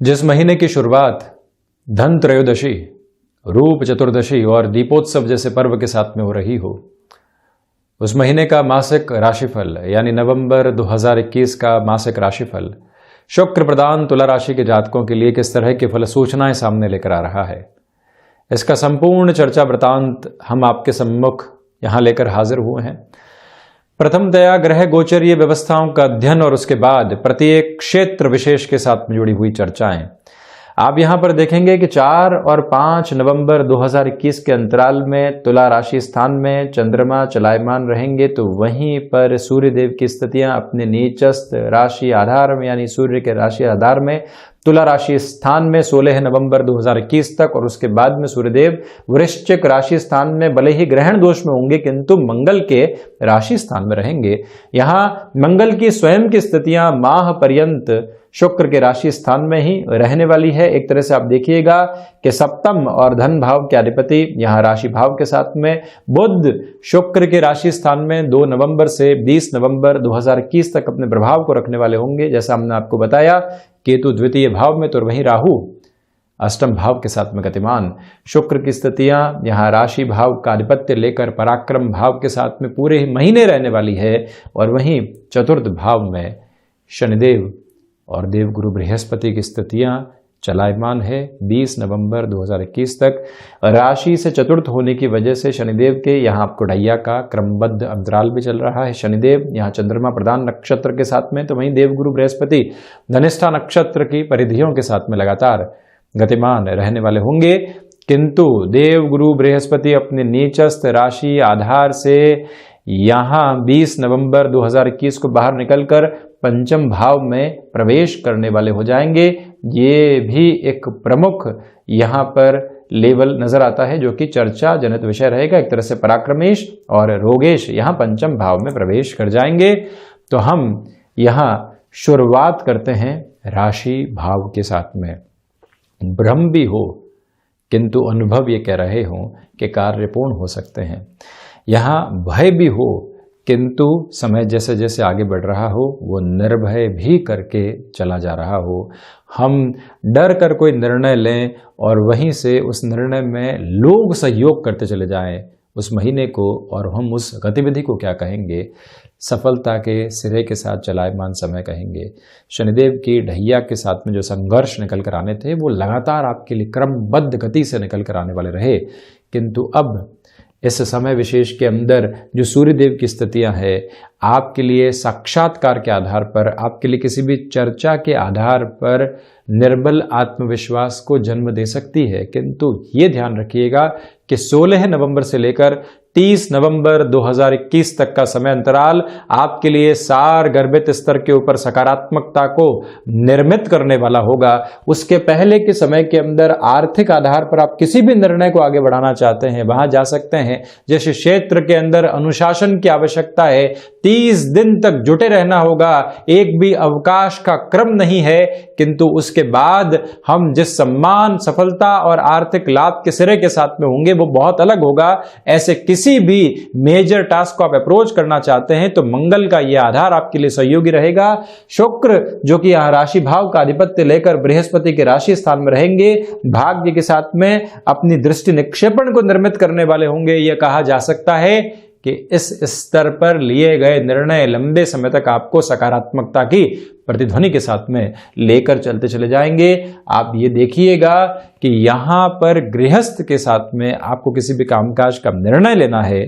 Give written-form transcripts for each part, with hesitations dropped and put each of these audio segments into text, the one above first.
जिस महीने की शुरुआत धन त्रयोदशी, रूप चतुर्दशी और दीपोत्सव जैसे पर्व के साथ में हो रही हो, उस महीने का मासिक राशिफल यानी नवंबर 2021 का मासिक राशिफल शुक्र प्रधान तुला राशि के जातकों के लिए किस तरह की फल सूचनाएं सामने लेकर आ रहा है, इसका संपूर्ण चर्चा वृतांत हम आपके सम्मुख यहां लेकर हाजिर हुए हैं। प्रथमतया ग्रह गोचरीय व्यवस्थाओं का अध्ययन और उसके बाद प्रत्येक क्षेत्र विशेष के साथ में जुड़ी हुई चर्चाएं। आप यहां पर देखेंगे कि 4 और 5 नवंबर 2021 के अंतराल में तुला राशि स्थान में चंद्रमा चलायमान रहेंगे, तो वहीं पर सूर्य देव की स्थितियां अपने नीचस्थ राशि आधार में यानी सूर्य के राशि आधार में तुला राशि स्थान में 16 नवंबर 2021 तक, और उसके बाद में सूर्यदेव वृश्चिक राशि स्थान में भले ही ग्रहण दोष में होंगे किंतु मंगल के राशि स्थान में रहेंगे। यहां मंगल की स्वयं की स्थितियां माह पर्यंत शुक्र के राशि स्थान में ही रहने वाली है। एक तरह से आप देखिएगा कि सप्तम और धन भाव के अधिपति यहां राशि भाव के साथ में बुध शुक्र के राशि स्थान में 2 नवंबर से 20 नवंबर 2021 तक अपने प्रभाव को रखने वाले होंगे। जैसा हमने आपको बताया, केतु द्वितीय भाव में तो वहीं राहु अष्टम भाव के साथ में गतिमान। शुक्र की स्थितियां यहां राशि भाव का आधिपत्य लेकर पराक्रम भाव के साथ में पूरे ही महीने रहने वाली है, और वहीं चतुर्थ भाव में शनिदेव और देवगुरु बृहस्पति की स्थितियां चलायमान है 20 नवंबर 2021 तक। राशि से चतुर्थ होने की वजह से शनिदेव के यहाँ आपको ढैया का क्रमबद्ध अंतराल भी चल रहा है। शनिदेव यहाँ चंद्रमा प्रधान नक्षत्र के साथ में, तो वहीं देवगुरु बृहस्पति धनिष्ठा नक्षत्र की परिधियों के साथ में लगातार गतिमान रहने वाले होंगे। किंतु देवगुरु बृहस्पति अपने नीचस्थ राशि आधार से यहाँ 20 नवंबर 2021 को बाहर निकलकर पंचम भाव में प्रवेश करने वाले हो जाएंगे। ये भी एक प्रमुख यहाँ पर लेवल नजर आता है जो कि चर्चा जनित विषय रहेगा। एक तरह से पराक्रमेश और रोगेश यहाँ पंचम भाव में प्रवेश कर जाएंगे। तो हम यहाँ शुरुआत करते हैं राशि भाव के साथ में। भ्रम भी हो किंतु अनुभव ये कह रहे हों कि कार्य पूर्ण हो सकते हैं। यहाँ भय भी हो किंतु समय जैसे जैसे आगे बढ़ रहा हो वो निर्भय भी करके चला जा रहा हो। हम डर कर कोई निर्णय लें और वहीं से उस निर्णय में लोग सहयोग करते चले जाएं उस महीने को, और हम उस गतिविधि को क्या कहेंगे? सफलता के सिरे के साथ चलायमान समय कहेंगे। शनिदेव की ढैया के साथ में जो संघर्ष निकल कर आने थे वो लगातार आपके लिए क्रमबद्ध गति से निकल कर आने वाले रहे, किंतु अब इस समय विशेष के अंदर जो सूर्यदेव की स्थितियां हैं आपके लिए साक्षात्कार के आधार पर, आपके लिए किसी भी चर्चा के आधार पर निर्बल आत्मविश्वास को जन्म दे सकती है। किंतु ये ध्यान रखिएगा कि 16 नवंबर से लेकर 30 नवंबर 2021 तक का समय अंतराल आपके लिए सार गर्भित स्तर के ऊपर सकारात्मकता को निर्मित करने वाला होगा। उसके पहले के समय के अंदर आर्थिक आधार पर आप किसी भी निर्णय को आगे बढ़ाना चाहते हैं वहां जा सकते हैं। जैसे क्षेत्र के अंदर अनुशासन की आवश्यकता है, 30 दिन तक जुटे रहना होगा, एक भी अवकाश का क्रम नहीं है, किंतु उसके बाद हम जिस सम्मान, सफलता और आर्थिक लाभ के सिरे के साथ में होंगे वो बहुत अलग होगा। ऐसे किसी भी मेजर टास्क को आप अप्रोच करना चाहते हैं तो मंगल का यह आधार आपके लिए सहयोगी रहेगा। शुक्र जो कि यहां राशि भाव का आधिपत्य लेकर बृहस्पति के राशि स्थान में रहेंगे, भाग्य के साथ में अपनी दृष्टि निक्षेपण को निर्मित करने वाले होंगे। यह कहा जा सकता है कि इस स्तर पर लिए गए निर्णय लंबे समय तक आपको सकारात्मकता की प्रतिध्वनि के साथ में लेकर चलते चले जाएंगे। आप ये देखिएगा कि यहाँ पर गृहस्थ के साथ में आपको किसी भी कामकाज का निर्णय लेना है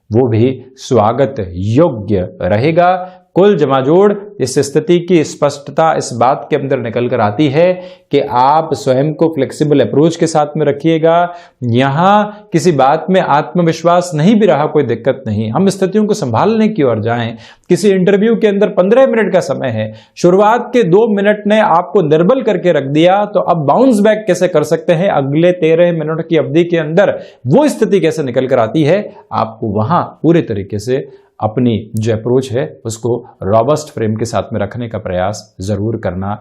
वो भी स्वागत योग्य रहेगा। कुल जमाजोड़ इस स्थिति की स्पष्टता इस बात के अंदर निकल कर आती है कि आप स्वयं को फ्लेक्सिबल अप्रोच के साथ में रखिएगा। यहाँ किसी बात में आत्मविश्वास नहीं भी रहा कोई दिक्कत नहीं, हम स्थितियों को संभालने की ओर जाएं। किसी इंटरव्यू के अंदर 15 मिनट का समय है, शुरुआत के 2 मिनट ने आपको निर्बल करके रख दिया, तो अब बाउंस बैक कैसे कर सकते हैं? अगले 13 मिनट की अवधि के अंदर वो स्थिति कैसे निकल कर आती है? आपको वहां पूरे तरीके से अपनी जो अप्रोच है उसको रॉबस्ट फ्रेम के साथ में रखने का प्रयास जरूर करना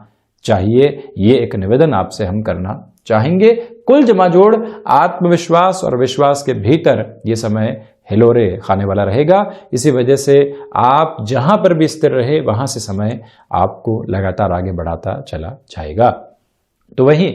चाहिए। ये एक निवेदन आपसे हम करना चाहेंगे। कुल जमाजोड़ आत्मविश्वास और विश्वास के भीतर ये समय हिलोरे खाने वाला रहेगा। इसी वजह से आप जहां पर भी स्थिर रहे वहां से समय आपको लगातार आगे बढ़ाता चला जाएगा। तो वहीं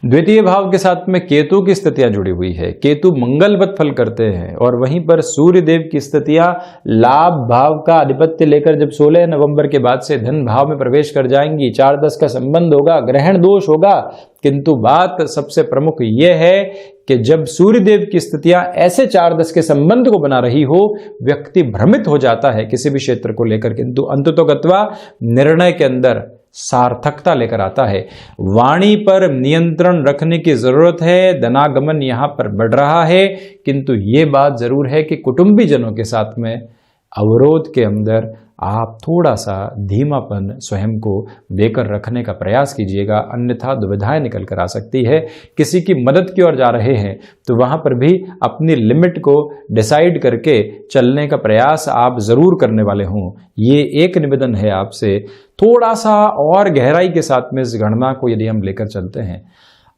द्वितीय भाव के साथ में केतु की स्थितियां जुड़ी हुई है। केतु मंगलवत फल करते हैं और वहीं पर सूर्य देव की स्थितियां लाभ भाव का आधिपत्य लेकर जब 16 नवंबर के बाद से धन भाव में प्रवेश कर जाएंगी। 4-10 का संबंध होगा, ग्रहण दोष होगा, किंतु बात सबसे प्रमुख यह है कि जब सूर्य देव की स्थितियां ऐसे 4-10 के संबंध को बना रही हो, व्यक्ति भ्रमित हो जाता है किसी भी क्षेत्र को लेकर, किंतु अंततोगत्वा निर्णय के अंदर सार्थकता लेकर आता है। वाणी पर नियंत्रण रखने की जरूरत है। धनागमन यहां पर बढ़ रहा है, किंतु यह बात जरूर है कि कुटुंबीजनों के साथ में अवरोध के अंदर आप थोड़ा सा धीमापन स्वयं को देकर रखने का प्रयास कीजिएगा, अन्यथा दुविधाएं निकल कर आ सकती है। किसी की मदद की ओर जा रहे हैं तो वहां पर भी अपनी लिमिट को डिसाइड करके चलने का प्रयास आप जरूर करने वाले हों। ये एक निवेदन है आपसे, थोड़ा सा और गहराई के साथ में इस गणना को यदि हम लेकर चलते हैं।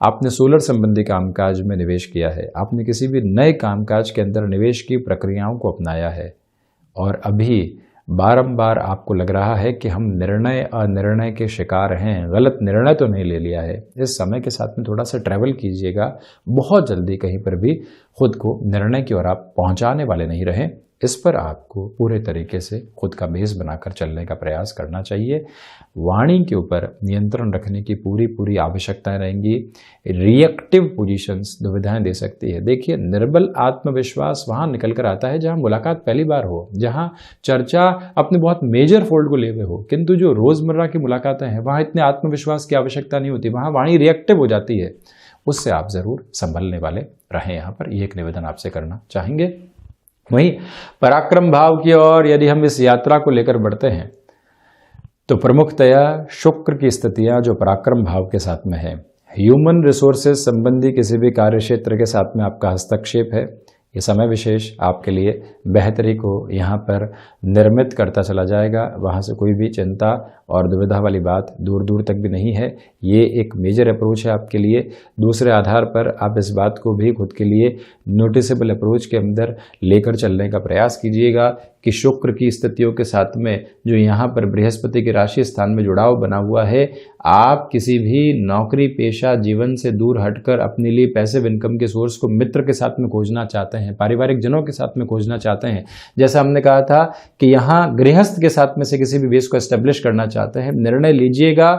आपने सोलर संबंधी कामकाज में निवेश किया है, आपने किसी भी नए कामकाज के अंदर निवेश की प्रक्रियाओं को अपनाया है और अभी बारंबार आपको लग रहा है कि हम निर्णय अनिर्णय के शिकार हैं, गलत निर्णय तो नहीं ले लिया है। इस समय के साथ में थोड़ा सा ट्रैवल कीजिएगा, बहुत जल्दी कहीं पर भी खुद को निर्णय की ओर आप पहुंचाने वाले नहीं रहें। इस पर आपको पूरे तरीके से खुद का बेस बनाकर चलने का प्रयास करना चाहिए। वाणी के ऊपर नियंत्रण रखने की पूरी आवश्यकताएं रहेंगी। रिएक्टिव पोजीशंस दुविधाएं दे सकती है। देखिए, निर्बल आत्मविश्वास वहां निकल कर आता है जहां मुलाकात पहली बार हो, जहां चर्चा अपने बहुत मेजर फोल्ड को ले हुए हो, किंतु जो रोजमर्रा की मुलाकातें हैं वहां इतने आत्मविश्वास की आवश्यकता नहीं होती, वहां वाणी रिएक्टिव हो जाती है। उससे आप जरूर संभलने वाले रहें। यहाँ पर एक निवेदन आपसे करना चाहेंगे। वहीं पराक्रम भाव की ओर यदि हम इस यात्रा को लेकर बढ़ते हैं तो प्रमुखतया शुक्र की स्थितियां जो पराक्रम भाव के साथ में है, ह्यूमन रिसोर्सेज संबंधी किसी भी कार्य क्षेत्र के साथ में आपका हस्तक्षेप है। ये समय विशेष आपके लिए बेहतरी को यहाँ पर निर्मित करता चला जाएगा। वहाँ से कोई भी चिंता और दुविधा वाली बात दूर दूर तक भी नहीं है। ये एक मेजर अप्रोच है आपके लिए। दूसरे आधार पर आप इस बात को भी खुद के लिए नोटिसेबल अप्रोच के अंदर लेकर चलने का प्रयास कीजिएगा कि शुक्र की स्थितियों के साथ में जो यहाँ पर बृहस्पति के राशि स्थान में जुड़ाव बना हुआ है, आप किसी भी नौकरी पेशा जीवन से दूर हटकर अपने लिए पैसिव इनकम के सोर्स को मित्र के साथ में खोजना चाहते हैं, पारिवारिक जनों के साथ में खोजना चाहते हैं। जैसा हमने कहा था कि यहाँ गृहस्थ के साथ में से किसी भी बेस को एस्टेब्लिश करना चाहते हैं, निर्णय लीजिएगा।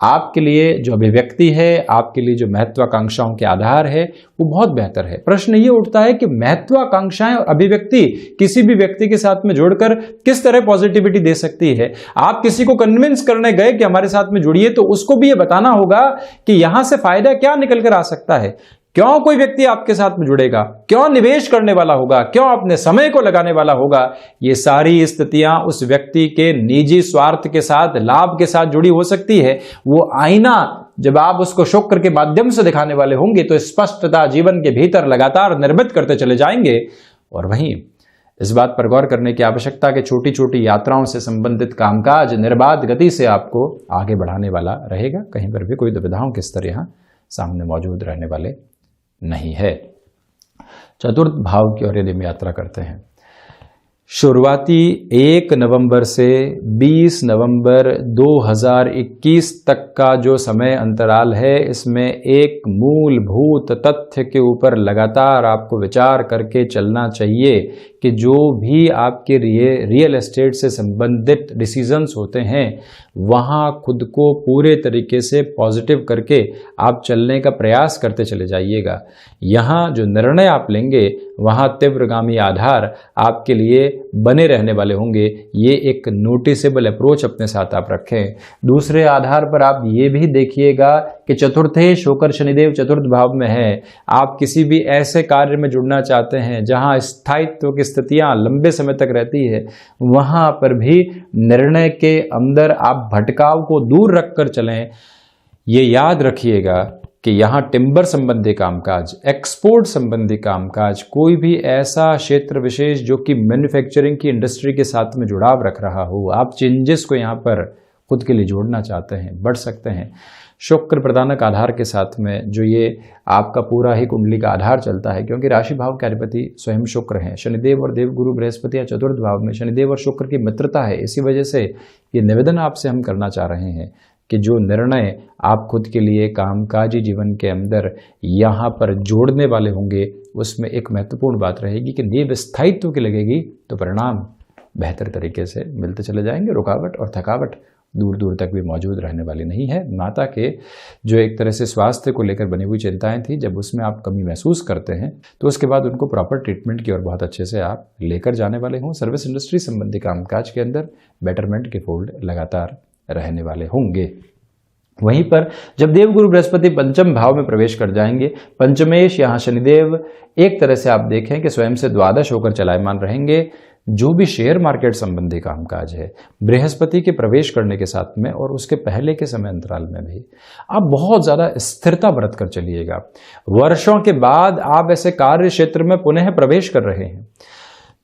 आपके लिए जो अभिव्यक्ति है, आपके लिए जो महत्वाकांक्षाओं के आधार है, वो बहुत बेहतर है। प्रश्न ये उठता है कि महत्वाकांक्षाएं और अभिव्यक्ति किसी भी व्यक्ति के साथ में जोड़कर किस तरह पॉजिटिविटी दे सकती है। आप किसी को कन्विंस करने गए कि हमारे साथ में जुड़िए, तो उसको भी ये बताना होगा कि यहां से फायदा क्या निकल कर आ सकता है, क्यों कोई व्यक्ति आपके साथ में जुड़ेगा, क्यों निवेश करने वाला होगा, क्यों अपने समय को लगाने वाला होगा। ये सारी स्थितियां उस व्यक्ति के निजी स्वार्थ के साथ, लाभ के साथ जुड़ी हो सकती है। वो आईना जब आप उसको शुक्र के माध्यम से दिखाने वाले होंगे तो स्पष्टता जीवन के भीतर लगातार निर्मित करते चले जाएंगे। और वहीं इस बात पर गौर करने की आवश्यकता कि छोटी छोटी यात्राओं से संबंधित कामकाज निर्बाध गति से आपको आगे बढ़ाने वाला रहेगा। कहीं पर भी कोई दुविधाओं के स्तर यहाँ सामने मौजूद रहने वाले नहीं है। चतुर्थ भाव की ओर यदि हम यात्रा करते हैं, शुरुआती 1 नवंबर से 20 नवंबर 2021 तक का जो समय अंतराल है, इसमें एक मूलभूत तथ्य के ऊपर लगातार आपको विचार करके चलना चाहिए कि जो भी आपके रियल एस्टेट से संबंधित डिसीजंस होते हैं, वहाँ खुद को पूरे तरीके से पॉजिटिव करके आप चलने का प्रयास करते चले जाइएगा। यहाँ जो निर्णय आप लेंगे वहाँ तीव्रगामी आधार आपके लिए बने रहने वाले होंगे। ये एक नोटिसेबल अप्रोच अपने साथ आप रखें। दूसरे आधार पर आप ये भी देखिएगा कि चतुर्थे शुक्र शनिदेव चतुर्थ भाव में है। आप किसी भी ऐसे कार्य में जुड़ना चाहते हैं जहां स्थायित्व की स्थितियां लंबे समय तक रहती है, वहां पर भी निर्णय के अंदर आप भटकाव को दूर रखकर चलें। ये याद रखिएगा कि यहाँ टिम्बर संबंधी कामकाज, एक्सपोर्ट संबंधी कामकाज, कोई भी ऐसा क्षेत्र विशेष जो कि मैन्युफैक्चरिंग की इंडस्ट्री के साथ में जुड़ाव रख रहा हो, आप चेंजेस को यहाँ पर खुद के लिए जोड़ना चाहते हैं, बढ़ सकते हैं। शुक्र प्रदानक आधार के साथ में जो ये आपका पूरा ही कुंडली का आधार चलता है, क्योंकि राशि भाव के अधिपति स्वयं शुक्र हैं। शनिदेव और देवगुरु बृहस्पति या चतुर्थ भाव में शनिदेव और शुक्र की मित्रता है। इसी वजह से ये निवेदन आपसे हम करना चाह रहे हैं कि जो निर्णय आप खुद के लिए कामकाजी जीवन के अंदर यहाँ पर जोड़ने वाले होंगे उसमें एक महत्वपूर्ण बात रहेगी कि नींव स्थायित्व की लगेगी तो परिणाम बेहतर तरीके से मिलते चले जाएंगे। रुकावट और थकावट दूर दूर तक भी मौजूद रहने वाली नहीं है। माता के जो एक तरह से स्वास्थ्य को लेकर बनी हुई चिंताएं थी, जब उसमें आप कमी महसूस करते हैं तो उसके बाद उनको प्रॉपर ट्रीटमेंट की ओर बहुत अच्छे से आप लेकर जाने वाले हों। सर्विस इंडस्ट्री संबंधी कामकाज के अंदर बेटरमेंट के फोल्ड लगातार रहने वाले होंगे। वहीं पर जब देवगुरु बृहस्पति पंचम भाव में प्रवेश कर जाएंगे, पंचमेश यहाँ शनिदेव एक तरह से आप देखें कि स्वयं से द्वादश होकर चलायमान रहेंगे। जो भी शेयर मार्केट संबंधी कामकाज है, बृहस्पति के प्रवेश करने के साथ में और उसके पहले के समय अंतराल में भी आप बहुत ज़्यादा स्थिरता बरत कर चलिएगा। वर्षों के बाद आप ऐसे कार्य क्षेत्र में पुनः प्रवेश कर रहे हैं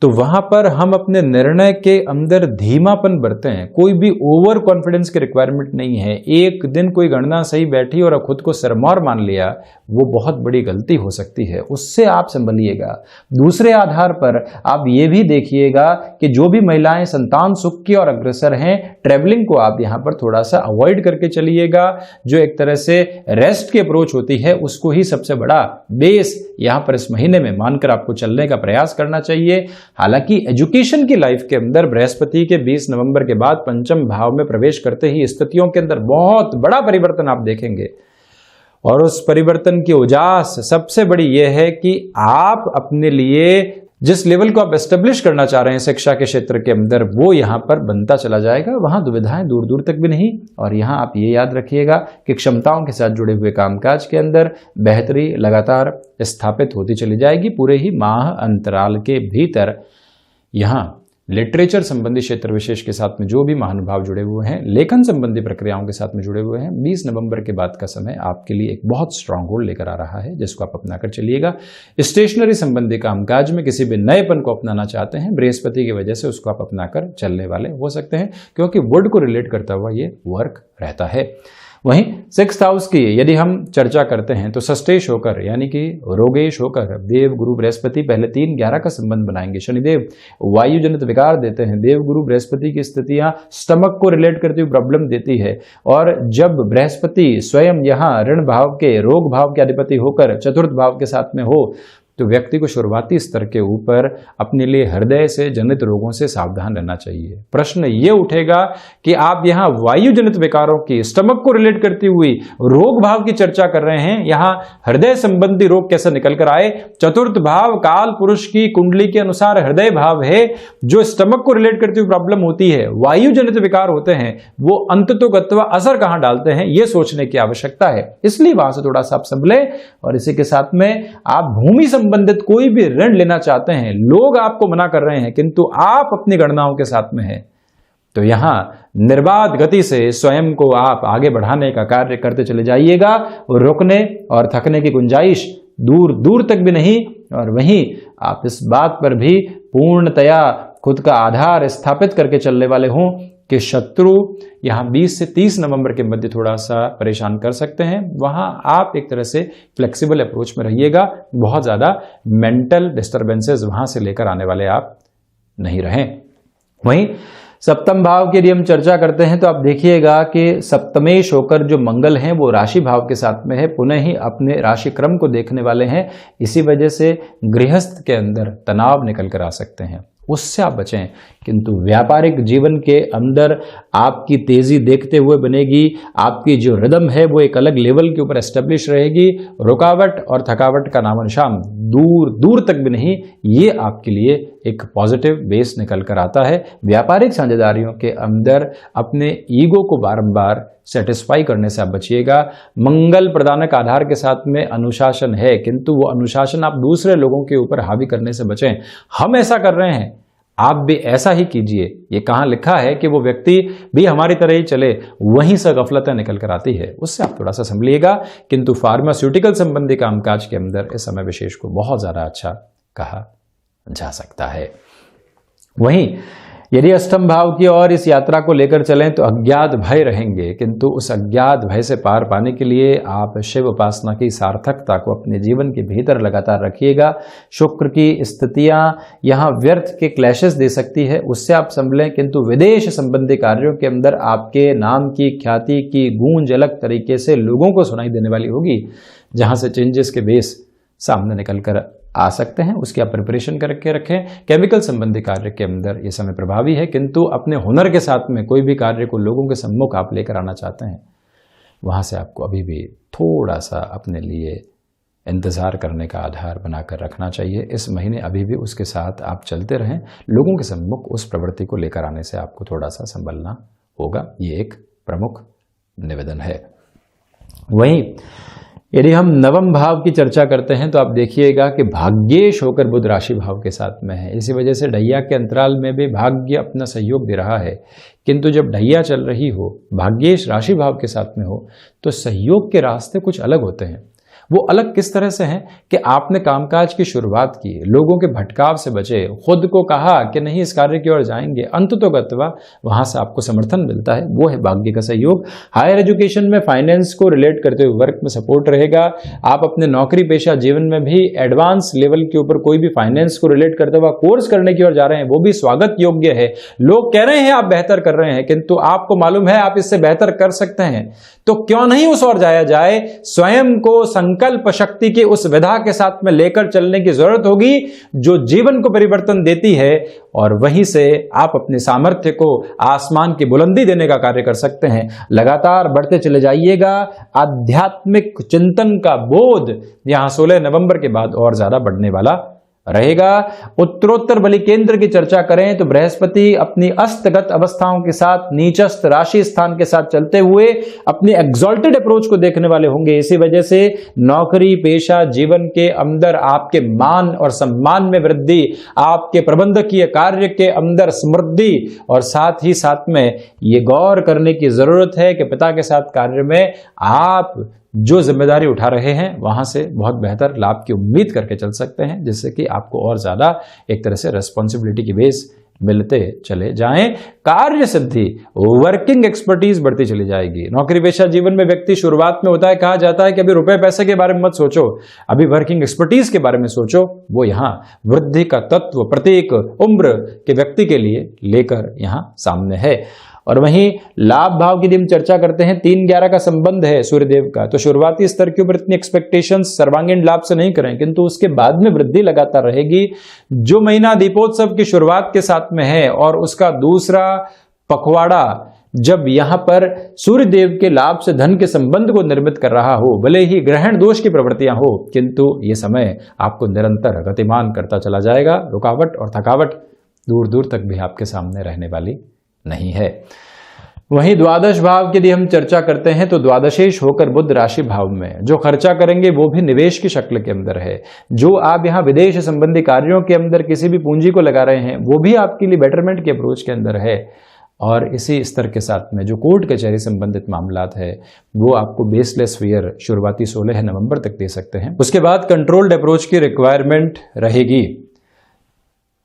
तो वहां पर हम अपने निर्णय के अंदर धीमापन बरतें हैं। कोई भी ओवर कॉन्फिडेंस की रिक्वायरमेंट नहीं है। एक दिन कोई गणना सही बैठी और खुद को सिरमौर मान लिया, वो बहुत बड़ी गलती हो सकती है, उससे आप संभलिएगा। दूसरे आधार पर आप ये भी देखिएगा कि जो भी महिलाएं संतान सुख की और अग्रसर हैं, ट्रैवलिंग को आप यहाँ पर थोड़ा सा अवॉइड करके चलिएगा। जो एक तरह से रेस्ट की अप्रोच होती है उसको ही सबसे बड़ा बेस यहाँ पर इस महीने में मानकर आपको चलने का प्रयास करना चाहिए। हालांकि एजुकेशन की लाइफ के अंदर बृहस्पति के 20 नवंबर के बाद पंचम भाव में प्रवेश करते ही स्थितियों के अंदर बहुत बड़ा परिवर्तन आप देखेंगे और उस परिवर्तन की उजास सबसे बड़ी यह है कि आप अपने लिए जिस लेवल को आप एस्टेब्लिश करना चाह रहे हैं शिक्षा के क्षेत्र के अंदर, वो यहाँ पर बनता चला जाएगा। वहां दुविधाएं दूर दूर तक भी नहीं। और यहाँ आप ये याद रखिएगा कि क्षमताओं के साथ जुड़े हुए कामकाज के अंदर बेहतरी लगातार स्थापित होती चली जाएगी। पूरे ही माह अंतराल के भीतर यहाँ लिटरेचर संबंधी क्षेत्र विशेष के साथ में जो भी महानुभाव जुड़े हुए हैं, लेखन संबंधी प्रक्रियाओं के साथ में जुड़े हुए हैं, 20 नवंबर के बाद का समय आपके लिए एक बहुत स्ट्रांग होल्ड लेकर आ रहा है, जिसको आप अपनाकर चलिएगा। स्टेशनरी संबंधी कामकाज में किसी भी नएपन को अपनाना चाहते हैं, बृहस्पति की वजह से उसको आप अपनाकर चलने वाले हो सकते हैं, क्योंकि वुड को रिलेट करता हुआ ये वर्क रहता है। वहीं 6th हाउस की यदि हम चर्चा करते हैं तो सस्टेश होकर यानी कि रोगेश होकर देव गुरु बृहस्पति पहले 3-11 का संबंध बनाएंगे। शनिदेव वायु जनित विकार देते हैं। देव गुरु बृहस्पति की स्थितियां स्टमक को रिलेट करती हुई प्रॉब्लम देती है। और जब बृहस्पति स्वयं यहाँ ऋण भाव के रोग भाव के अधिपति होकर चतुर्थ भाव के साथ में हो तो व्यक्ति को शुरुआती स्तर के ऊपर अपने लिए हृदय से जनित रोगों से सावधान रहना चाहिए। प्रश्न ये उठेगा कि आप यहाँ वायु जनित विकारों की स्टमक को रिलेट करती हुई रोग भाव की चर्चा कर रहे हैं, यहाँ हृदय संबंधी रोग कैसे निकल कर आए। चतुर्थ भाव काल पुरुष की कुंडली के अनुसार हृदय भाव है, जो स्टमक को रिलेट करती हुई प्रॉब्लम होती है, वायु जनित विकार होते हैं, वो अंततोगत्वा असर कहां डालते हैं ये सोचने की आवश्यकता है। इसलिए वहां से थोड़ा सा आप संभले। और इसी के साथ में आप भूमि संबंधित कोई भी ऋण लेना चाहते हैं, लोग आपको मना कर रहे हैं किंतु आप अपनी गणनाओं के साथ में हैं, तो यहां निर्बाध गति से स्वयं को आप आगे बढ़ाने का कार्य करते चले जाइएगा। रुकने और थकने की गुंजाइश दूर दूर तक भी नहीं। और वहीं आप इस बात पर भी पूर्णतया खुद का आधार स्थापित करके चलने वाले हों कि शत्रु यहाँ 20 से 30 नवंबर के मध्य थोड़ा सा परेशान कर सकते हैं। वहाँ आप एक तरह से फ्लेक्सिबल अप्रोच में रहिएगा। बहुत ज़्यादा मेंटल डिस्टर्बेंसेस वहाँ से लेकर आने वाले आप नहीं रहें। वहीं सप्तम भाव की यदि हम चर्चा करते हैं तो आप देखिएगा कि सप्तमेश होकर जो मंगल हैं वो राशि भाव के साथ में है, पुनः ही अपने राशि क्रम को देखने वाले हैं। इसी वजह से गृहस्थ के अंदर तनाव निकल कर आ सकते हैं, उससे आप बचें। किंतु व्यापारिक जीवन के अंदर आपकी तेजी देखते हुए बनेगी। आपकी जो रिदम है वो एक अलग लेवल के ऊपर एस्टेब्लिश रहेगी। रुकावट और थकावट का नामो निशान दूर दूर तक भी नहीं। ये आपके लिए एक पॉजिटिव बेस निकल कर आता है। व्यापारिक साझेदारियों के अंदर अपने ईगो को बारंबार सेटिस्फाई करने से आप बचिएगा। मंगल प्रदानक आधार के साथ में अनुशासन है, किंतु वो अनुशासन आप दूसरे लोगों के ऊपर हावी करने से बचें। हम ऐसा कर रहे हैं, आप भी ऐसा ही कीजिए। ये कहाँ लिखा है कि वो व्यक्ति भी हमारी तरह ही चले, वहीं से गफलतें निकल कर आती है, उससे आप थोड़ा सा संभलिएगा। किंतु फार्मास्यूटिकल संबंधी कामकाज के अंदर इस समय विशेष को बहुत ज़्यादा अच्छा कहा जा सकता है। वहीं यदि अष्टम भाव की ओर इस यात्रा को लेकर चलें तो अज्ञात भय रहेंगे, किंतु उस अज्ञात भय से पार पाने के लिए आप शिव उपासना की सार्थकता को अपने जीवन के भीतर लगातार रखिएगा। शुक्र की स्थितियां यहाँ व्यर्थ के क्लैशेस दे सकती है, उससे आप संभलें, किंतु विदेश संबंधी कार्यों के अंदर आपके नाम की ख्याति की गूंज अलग तरीके से लोगों को सुनाई देने वाली होगी, जहां से चेंजेस के बेस सामने निकल कर आ सकते हैं। उसकी आप प्रिपरेशन करके रखें। केमिकल संबंधी कार्य के अंदर ये समय प्रभावी है, किंतु अपने हुनर के साथ में कोई भी कार्य को लोगों के सम्मुख आप लेकर आना चाहते हैं, वहां से आपको अभी भी थोड़ा सा अपने लिए इंतजार करने का आधार बनाकर रखना चाहिए। इस महीने अभी भी उसके साथ आप चलते रहें, लोगों के सम्मुख उस प्रवृत्ति को लेकर आने से आपको थोड़ा सा संभलना होगा। ये एक प्रमुख निवेदन है। वहीं यदि हम नवम भाव की चर्चा करते हैं तो आप देखिएगा कि भाग्येश होकर बुध राशि भाव के साथ में है। इसी वजह से ढैया के अंतराल में भी भाग्य अपना सहयोग दे रहा है, किंतु जब ढैया चल रही हो, भाग्येश राशि भाव के साथ में हो, तो सहयोग के रास्ते कुछ अलग होते हैं। वो अलग किस तरह से हैं कि आपने कामकाज की शुरुआत की, लोगों के भटकाव से बचे, खुद को कहा कि नहीं इस कार्य की ओर जाएंगे, अंततोगत्वा वहां से आपको समर्थन मिलता है, वो है भाग्य का सहयोग। हायर एजुकेशन में फाइनेंस को रिलेट करते हुए वर्क में सपोर्ट रहेगा। आप अपने नौकरी पेशा जीवन में भी एडवांस लेवल के ऊपर कोई भी फाइनेंस को रिलेट करते हुए कोर्स करने की ओर जा रहे हैं, वो भी स्वागत योग्य है। लोग कह रहे हैं आप बेहतर कर रहे हैं, किंतु आपको मालूम है आप इससे बेहतर कर सकते हैं, तो क्यों नहीं उस ओर जाया जाए। स्वयं को संकल्प शक्ति की उस विधा के साथ में लेकर चलने की जरूरत होगी जो जीवन को परिवर्तन देती है, और वहीं से आप अपने सामर्थ्य को आसमान की बुलंदी देने का कार्य कर सकते हैं। लगातार बढ़ते चले जाइएगा। आध्यात्मिक चिंतन का बोध यहां 16 नवंबर के बाद और ज्यादा बढ़ने वाला रहेगा। उत्तरोत्तर बलि केंद्र की चर्चा करें तो बृहस्पति अपनी अस्तगत अवस्थाओं के साथ नीचस्थ राशि स्थान के साथ चलते हुए अपनी एग्जॉल्टेड अप्रोच को देखने वाले होंगे। इसी वजह से नौकरी पेशा जीवन के अंदर आपके मान और सम्मान में वृद्धि, आपके प्रबंधकीय कार्य के अंदर समृद्धि, और साथ ही साथ में ये गौर करने की जरूरत है कि पिता के साथ कार्य में आप जो जिम्मेदारी उठा रहे हैं वहां से बहुत बेहतर लाभ की उम्मीद करके चल सकते हैं, जिससे कि आपको और ज्यादा एक तरह से रिस्पॉन्सिबिलिटी की बेस मिलते चले जाएं। कार्य सिद्धि, वर्किंग एक्सपर्टीज बढ़ती चली जाएगी। नौकरी पेशा जीवन में व्यक्ति शुरुआत में होता है, कहा जाता है कि अभी रुपए पैसे के बारे में मत सोचो, अभी वर्किंग एक्सपर्टीज के बारे में सोचो। वो यहां वृद्धि का तत्व प्रत्येक उम्र के व्यक्ति के लिए लेकर यहां सामने है। और वहीं लाभ भाव की यदि हम चर्चा करते हैं, 3-11 का संबंध है सूर्यदेव का, तो शुरुआती स्तर के ऊपर इतनी एक्सपेक्टेशंस सर्वांगीण लाभ से नहीं करें, किंतु उसके बाद में वृद्धि लगातार रहेगी। जो महीना दीपोत्सव की शुरुआत के साथ में है और उसका दूसरा पखवाड़ा जब यहां पर सूर्यदेव के लाभ से धन के संबंध को निर्मित कर रहा हो, भले ही ग्रहण दोष की प्रवृत्तियां हो, किंतु यह समय आपको निरंतर गतिमान करता चला जाएगा। रुकावट और थकावट दूर दूर तक भी आपके सामने रहने वाली नहीं है। वहीं द्वादश भाव की यदि हम चर्चा करते हैं तो द्वादशेश होकर बुध राशि भाव में जो खर्चा करेंगे वो भी निवेश की शक्ल के अंदर है। जो आप यहां विदेश संबंधी कार्यों के अंदर किसी भी पूंजी को लगा रहे हैं वो भी आपके लिए बेटरमेंट के अप्रोच के अंदर है। और इसी स्तर के साथ में जो कोर्ट कचहरी संबंधित मामलात है वो आपको बेसलेस फियर शुरुआती 16 नवंबर तक दे सकते हैं। उसके बाद कंट्रोल्ड अप्रोच की रिक्वायरमेंट रहेगी।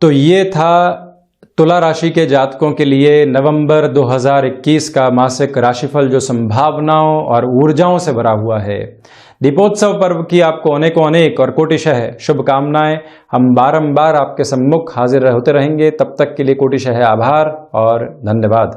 तो ये था तुला राशि के जातकों के लिए नवंबर 2021 का मासिक राशिफल, जो संभावनाओं और ऊर्जाओं से भरा हुआ है। दीपोत्सव पर्व की आपको अनेक और कोटिशः शुभकामनाएं। हम बारंबार आपके सम्मुख हाजिर होते रहेंगे। तब तक के लिए कोटिशः आभार और धन्यवाद।